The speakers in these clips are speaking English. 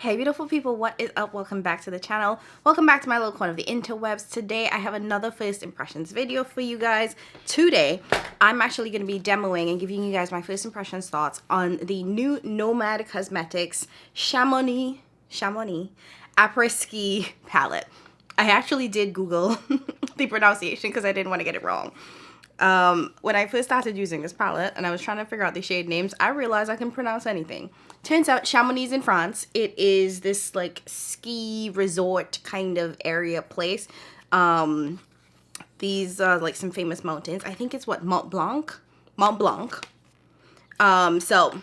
Hey beautiful people, what is up? Welcome back to the channel. Welcome back to my little corner of the interwebs. Today I have another first impressions video for you guys. Today I'm actually going to be demoing and giving you guys my first impressions thoughts on the new Nomad Cosmetics Chamnoix Apres palette. I actually did Google the pronunciation because I didn't want to get it wrong. When I first started using this palette and I was trying to figure out the shade names, I realized I can pronounce anything. Turns out Chamnoix in France, it is this like ski resort kind of area place. These are like some famous mountains. I think it's what, Mont Blanc. So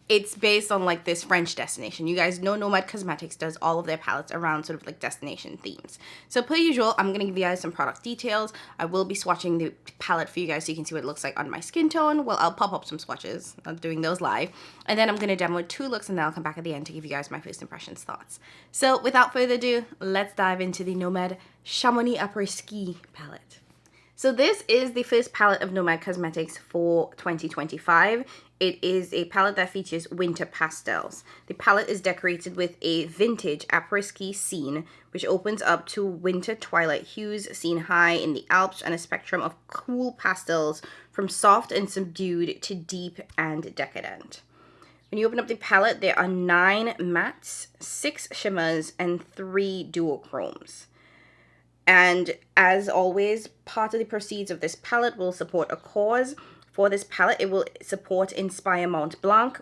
it's based on like this French destination. You guys know Nomad Cosmetics does all of their palettes around sort of like destination themes. So per usual, I'm going to give you guys some product details. I will be swatching the palette for you guys so you can see what it looks like on my skin tone. Well, I'll pop up some swatches. I'm doing those live. And then I'm going to demo 2 looks and then I'll come back at the end to give you guys my first impressions thoughts. So without further ado, let's dive into the Nomad Chamnoix Apres palette. So this is the first palette of Nomad Cosmetics for 2025. It is a palette that features winter pastels. The palette is decorated with a vintage après-ski scene, which opens up to winter twilight hues seen high in the Alps and a spectrum of cool pastels from soft and subdued to deep and decadent. When you open up the palette, there are 9 mattes, 6 shimmers, and 3 duochromes. And as always, part of the proceeds of this palette will support a cause. For this palette, it will support Inspire Mont Blanc,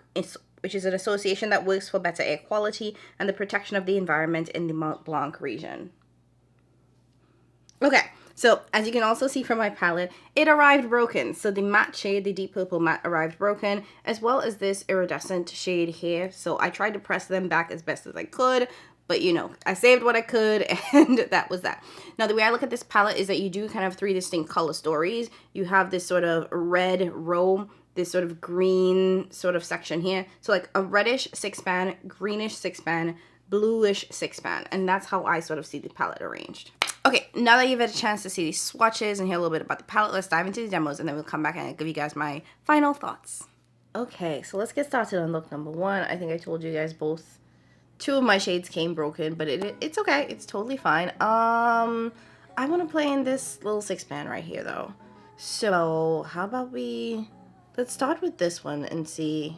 which is an association that works for better air quality and the protection of the environment in the Mont Blanc region. Okay, so as you can also see from my palette, it arrived broken. So the matte shade, the deep purple matte, arrived broken, as well as this iridescent shade here. So I tried to press them back as best as I could. But, you know, I saved what I could, and that was that. Now, the way I look at this palette is that you do kind of 3 distinct color stories. You have this sort of red row, this sort of green sort of section here. So, like a reddish 6-pan, greenish 6-pan, bluish 6-pan. And that's how I sort of see the palette arranged. Okay, now that you've had a chance to see these swatches and hear a little bit about the palette, let's dive into the demos, and then we'll come back and give you guys my final thoughts. Okay, so let's get started on look number 1. I think I told you guys both 2 of my shades came broken, but it's okay. It's totally fine. I want to play in this little 6-pan right here, though. So how about let's start with this one and see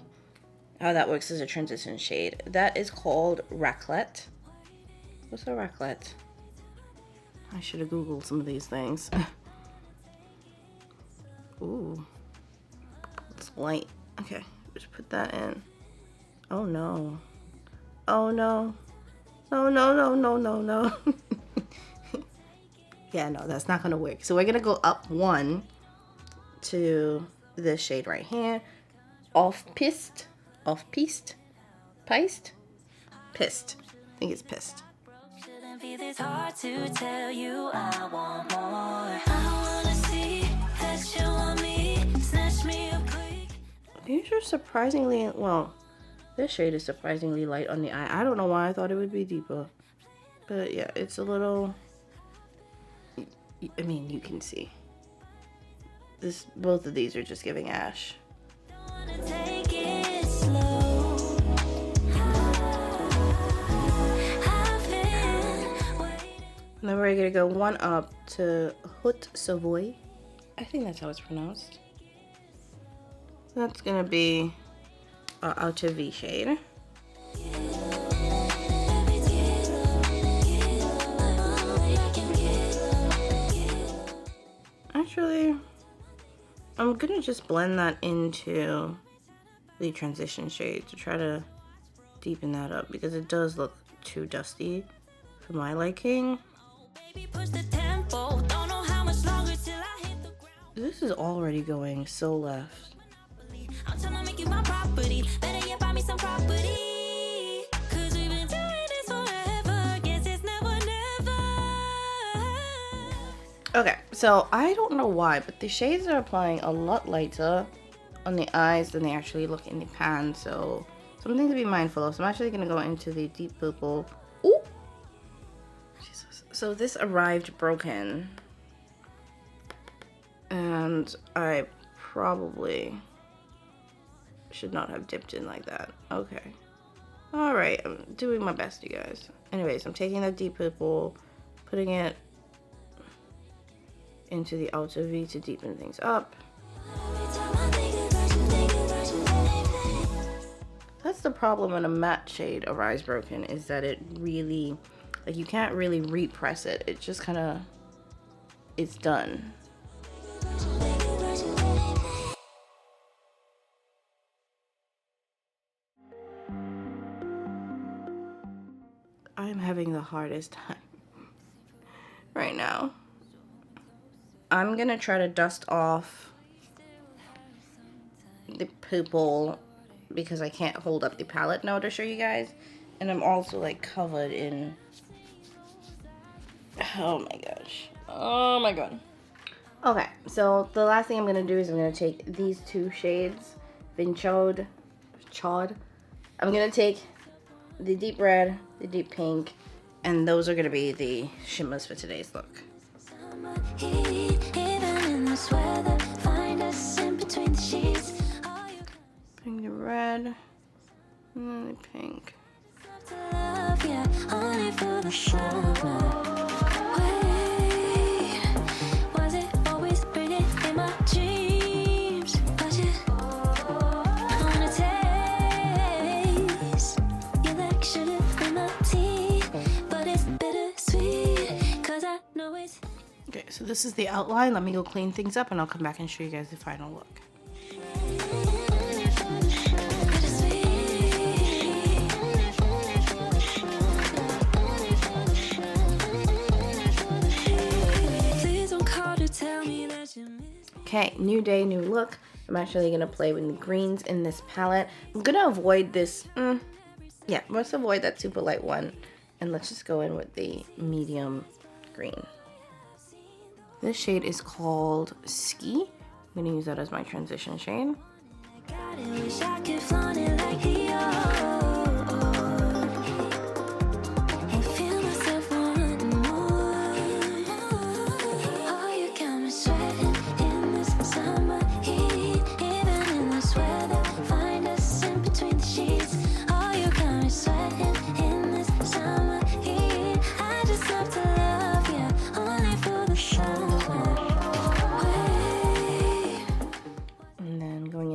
how that works as a transition shade. That is called Raclette. What's a Raclette? I should have Googled some of these things. Ooh. It's light. Okay, just put that in. Oh, no. Oh no. No, no, no, no, no, no. Yeah, no, that's not gonna work. So we're gonna go up 1 to this shade right here. Pissed. I think it's pissed. Shouldn't be this hard to tell you I want more. I wanna see that you want me. Snatch me up quick. These are surprisingly, well, this shade is surprisingly light on the eye. I don't know why I thought it would be deeper. But yeah, it's a little, I mean, you can see. Both of these are just giving ash. And then we're gonna go 1 up to Haute Savoy. I think that's how it's pronounced. That's gonna be Outer V shade. Actually, I'm gonna just blend that into the transition shade to try to deepen that up because it does look too dusty for my liking. This is already going so left. I'm trying to make you my property. Better yet, buy me some property. Cause we've been doing this forever. Guess it's never, never. Okay, so I don't know why, but the shades are applying a lot lighter on the eyes than they actually look in the pan. So something to be mindful of. So I'm actually gonna go into the deep purple. Ooh! Jesus. So this arrived broken. And I probably should not have dipped in like that. Okay. Alright, I'm doing my best, you guys. Anyways, I'm taking that deep purple, putting it into the outer V to deepen things up. That's the problem in a matte shade of Eyes Broken, is that it really, like, you can't really repress it. It just kind of, it's done. I'm having the hardest time right now. I'm gonna try to dust off the purple because I can't hold up the palette now to show you guys. And I'm also like covered in, oh my gosh. Oh my god. Okay, so the last thing I'm gonna do is I'm gonna take these two shades, Vinchod, I'm gonna take the deep red, the deep pink, and those are gonna be the shimmers for today's look. Bring the red and then the pink. Okay, so this is the outline. Let me go clean things up and I'll come back and show you guys the final look. Okay, new day, new look. I'm actually gonna play with the greens in this palette. I'm gonna avoid this, yeah, let's avoid that super light one. And let's just go in with the medium green. This shade is called Ski. I'm gonna use that as my transition shade.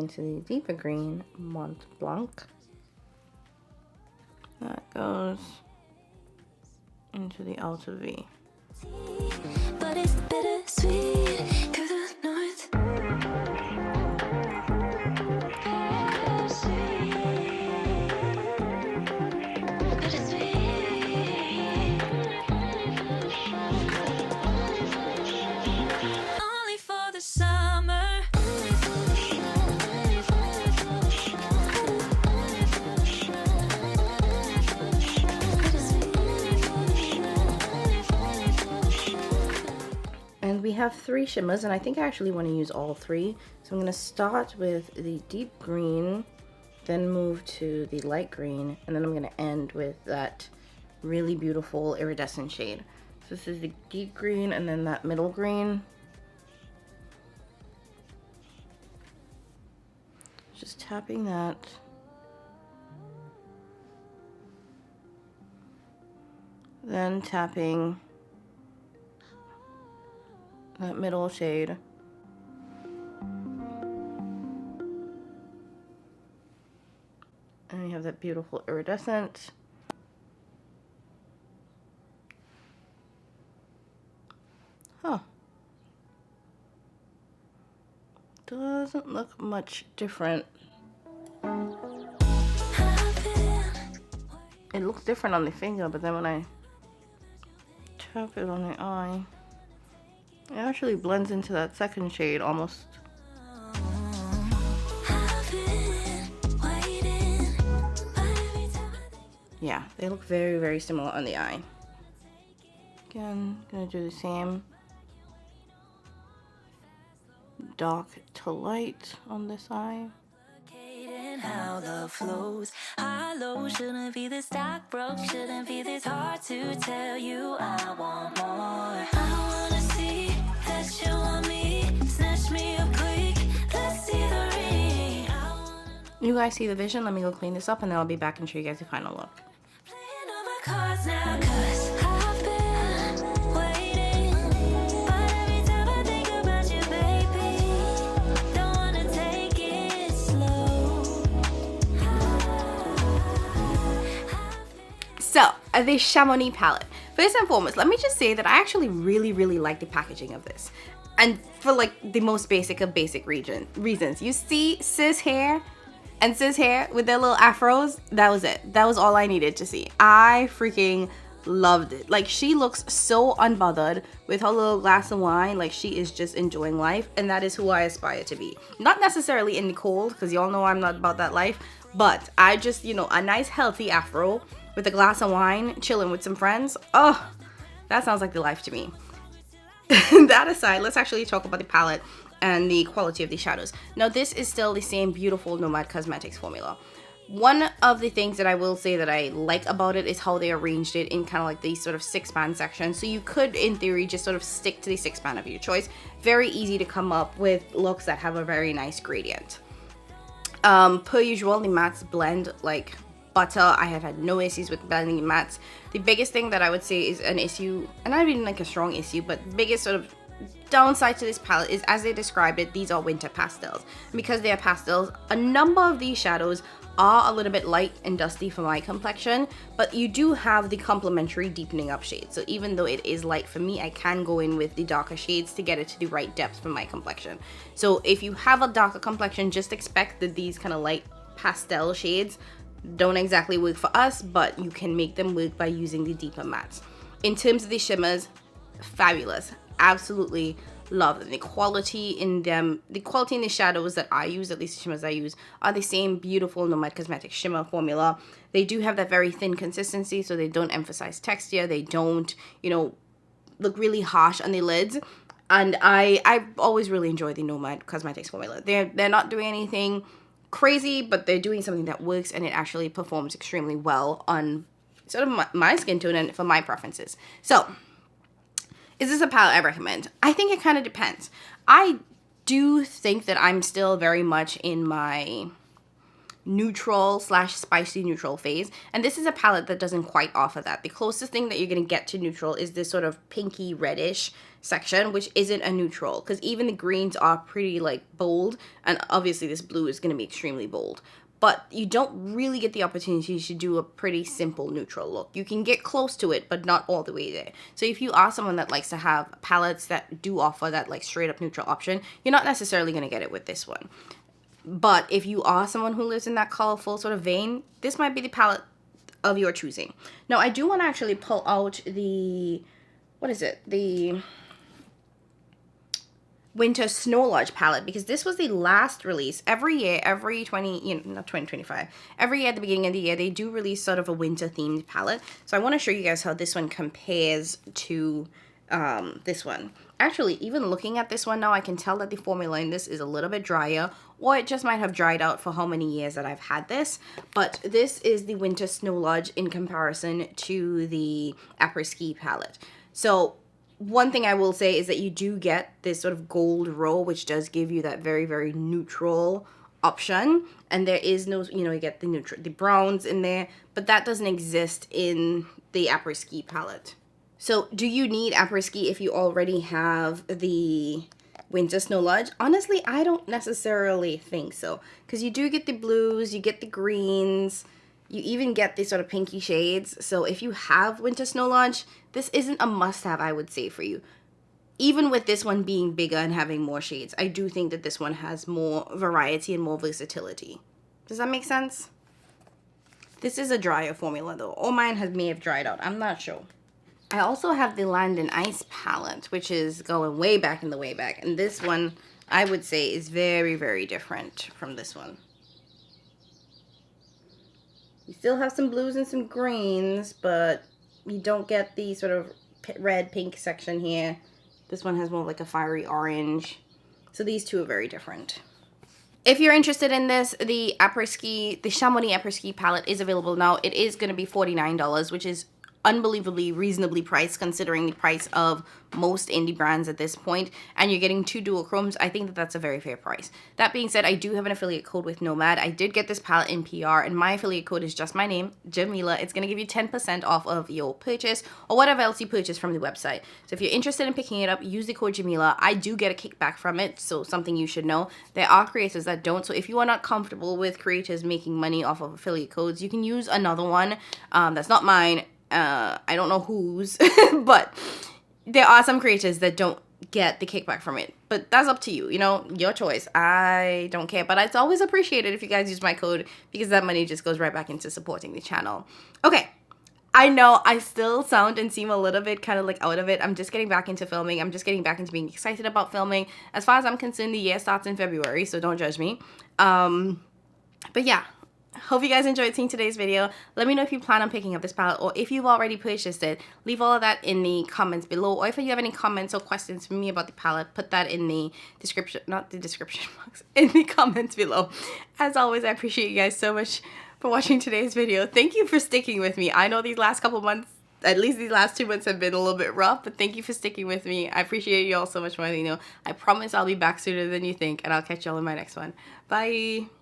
To the deeper green, Mont Blanc. That goes into the outer V. But it's bittersweet, 'cause I know it's only for the summer. We have three shimmers, and I think I actually want to use all three. So I'm going to start with the deep green, then move to the light green, and then I'm going to end with that really beautiful iridescent shade. So this is the deep green and then that middle green. Just tapping that. Then tapping that middle shade. And you have that beautiful iridescent. Huh. Doesn't look much different. It looks different on the finger, but then when I tap it on the eye, it actually blends into that second shade almost. Yeah, they look very, very similar on the eye. Again, gonna do the same. Dark to light on this eye. How love flows, high low, shouldn't be this dark, broke, shouldn't be this hard to tell you I want more. I wanna see that you want me, snatch me up quick, let's see the ring. You guys see the vision? Let me go clean this up and then I'll be back and show you guys the final look. So, the Chamnoix palette. First and foremost, let me just say that I actually really like the packaging of this. And for like the most basic of basic reasons. You see sis hair and sis hair with their little afros? That was it. That was all I needed to see. I freaking loved it. Like, she looks so unbothered with her little glass of wine. Like, she is just enjoying life, and that is who I aspire to be. Not necessarily in the cold, because y'all know I'm not about that life, but I just, you know, a nice healthy afro with a glass of wine, chilling with some friends. Oh, that sounds like the life to me. That aside, let's actually talk about the palette and the quality of the shadows. Now, this is still the same beautiful Nomad Cosmetics formula. One of the things that I will say that I like about it is how they arranged it in kind of like these sort of 6-band sections. So you could, in theory, just sort of stick to the 6-band of your choice. Very easy to come up with looks that have a very nice gradient. Per usual, the mattes blend like butter. I have had no issues with blending the mattes. The biggest thing that I would say is an issue, and not even like a strong issue, but the biggest sort of downside to this palette is, as they described it, these are winter pastels. And because they are pastels, a number of these shadows are a little bit light and dusty for my complexion, but you do have the complementary deepening up shades. So even though it is light for me, I can go in with the darker shades to get it to the right depth for my complexion. So if you have a darker complexion, just expect that these kind of light pastel shades don't exactly work for us, but you can make them work by using the deeper mattes. In terms of the shimmers, fabulous. Absolutely love them. The quality in the shadows that I use, at least the shimmers I use, are the same beautiful Nomad Cosmetics shimmer formula. They do have that very thin consistency, so they don't emphasize texture. They don't, you know, look really harsh on the lids. And I always really enjoy the Nomad Cosmetics formula. They're not doing anything crazy, but they're doing something that works, and it actually performs extremely well on sort of my skin tone and for my preferences. So, is this a palette I recommend? I think it kind of depends. I do think that I'm still very much in my neutral / spicy neutral phase, and this is a palette that doesn't quite offer that. The closest thing that you're going to get to neutral is this sort of pinky reddish section, which isn't a neutral, because even the greens are pretty like bold, and obviously this blue is going to be extremely bold, but you don't really get the opportunity to do a pretty simple neutral look. You can get close to it, but not all the way there. So if you are someone that likes to have palettes that do offer that like straight up neutral option, you're not necessarily going to get it with this one. But if you are someone who lives in that colorful sort of vein, this might be the palette of your choosing. Now, I do want to actually pull out the, what is it? The Winter Snow Lodge palette, because this was the last release. Every year, every 2025, every year at the beginning of the year, they do release sort of a winter themed palette. So I want to show you guys how this one compares to this one. Actually, even looking at this one now, I can tell that the formula in this is a little bit drier, or it just might have dried out for how many years that I've had this. But this is the Winter Snow Lodge in comparison to the Apres palette. So one thing I will say is that you do get this sort of gold row, which does give you that very neutral option. And there is no, you know, you get the browns in there, but that doesn't exist in the Apres palette. So do you need Apres if you already have the Winter Snow Lodge? Honestly, I don't necessarily think so, because you do get the blues, you get the greens, you even get these sort of pinky shades. So if you have Winter Snow Lodge, this isn't a must-have, I would say, for you. Even with this one being bigger and having more shades, I do think that this one has more variety and more versatility. Does that make sense? This is a drier formula though, or mine may have dried out, I'm not sure. I also have the Land and Ice palette, which is going way back in the way back. And this one, I would say, is very different from this one. You still have some blues and some greens, but you don't get the sort of red, pink section here. This one has more like a fiery orange. So these two are very different. If you're interested in this, the Chamonix Apres palette is available now. It is going to be $49, which is unbelievably reasonably priced considering the price of most indie brands at this point, and you're getting 2 duochromes. I think that that's a very fair price. That being said, I do have an affiliate code with Nomad. I did get this palette in PR, and my affiliate code is just my name, Jamila. It's going to give you 10% off of your purchase or whatever else you purchase from the website. So if you're interested in picking it up, use the code Jamila. I do get a kickback from it, so something you should know. There are creators that don't, so if you are not comfortable with creators making money off of affiliate codes, you can use another one. That's not mine. I don't know whose, but there are some creators that don't get the kickback from it, but that's up to you, you know, your choice. I don't care, but it's always appreciated if you guys use my code, because that money just goes right back into supporting the channel. Okay, I know I still sound and seem a little bit kind of like out of it. I'm just getting back into filming. I'm just getting back into being excited about filming. As far as I'm concerned, the year starts in February, so don't judge me. But yeah, hope you guys enjoyed seeing today's video. Let me know if you plan on picking up this palette, or if you've already purchased it. Leave all of that in the comments below, or if you have any comments or questions for me about the palette, put that in the description, not the description box, in the comments below. As always, I appreciate you guys so much for watching today's video. Thank you for sticking with me. I know these last couple months, at least these last 2 months, have been a little bit rough, but thank you for sticking with me. I appreciate you all so much more than you know. I promise I'll be back sooner than you think, and I'll catch y'all in my next one. Bye!